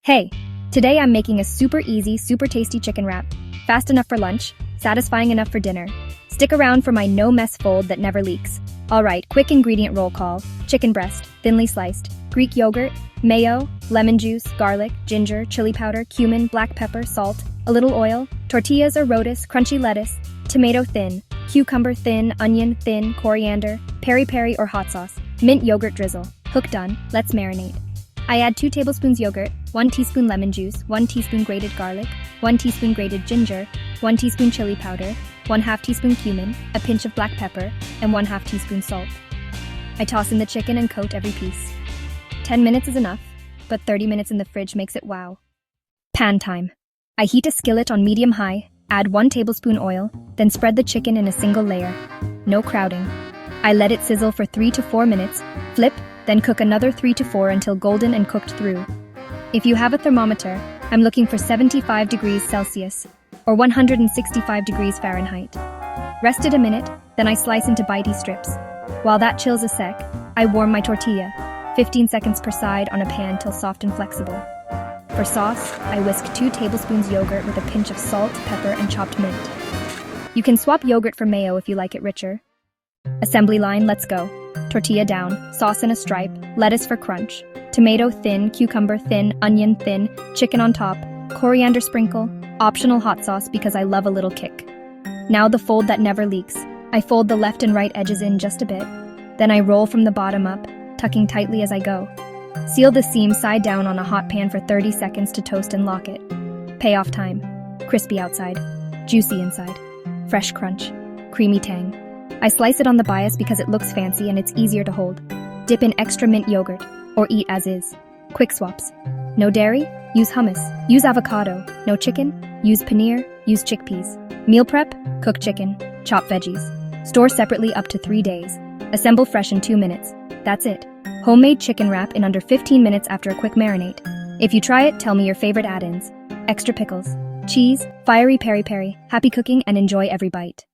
Hey, today I'm making a super easy, super tasty chicken wrap. Fast enough for lunch, satisfying enough for dinner. Stick around for my no-mess fold that never leaks. Alright, quick ingredient roll call. Chicken breast, thinly sliced. Greek yogurt, mayo, lemon juice, garlic, ginger, chili powder, cumin, black pepper, salt, a little oil, tortillas or rotis, crunchy lettuce, tomato thin, cucumber thin, onion thin, coriander, peri-peri or hot sauce, mint yogurt drizzle. Hook done, let's marinate. I add 2 tablespoons yogurt, 1 teaspoon lemon juice, 1 teaspoon grated garlic, 1 teaspoon grated ginger, 1 teaspoon chili powder, 1/2 teaspoon cumin, a pinch of black pepper, and 1/2 teaspoon salt. I toss in the chicken and coat every piece. 10 minutes is enough, but 30 minutes in the fridge makes it wow. Pan time. I heat a skillet on medium-high, add 1 tablespoon oil, then spread the chicken in a single layer. No crowding. I let it sizzle for 3 to 4 minutes, flip, then cook another 3 to 4 until golden and cooked through. If you have a thermometer, I'm looking for 75 degrees Celsius, or 165 degrees Fahrenheit. Rest it a minute, then I slice into bitey strips. While that chills a sec, I warm my tortilla, 15 seconds per side on a pan till soft and flexible. For sauce, I whisk 2 tablespoons yogurt with a pinch of salt, pepper, and chopped mint. You can swap yogurt for mayo if you like it richer. Assembly line, let's go. Tortilla down, sauce in a stripe, lettuce for crunch, tomato thin, cucumber thin, onion thin, chicken on top, coriander sprinkle, optional hot sauce because I love a little kick. Now the fold that never leaks. I fold the left and right edges in just a bit. Then I roll from the bottom up, tucking tightly as I go. Seal the seam side down on a hot pan for 30 seconds to toast and lock it. Payoff time. Crispy outside, juicy inside, fresh crunch, creamy tang. I slice it on the bias because it looks fancy and it's easier to hold. Dip in extra mint yogurt, or eat as is. Quick swaps. No dairy? Use hummus. Use avocado. No chicken? Use paneer. Use chickpeas. Meal prep? Cook chicken. Chop veggies. Store separately up to 3 days. Assemble fresh in 2 minutes. That's it. Homemade chicken wrap in under 15 minutes after a quick marinade. If you try it, tell me your favorite add-ins. Extra pickles. Cheese. Fiery peri-peri. Happy cooking and enjoy every bite.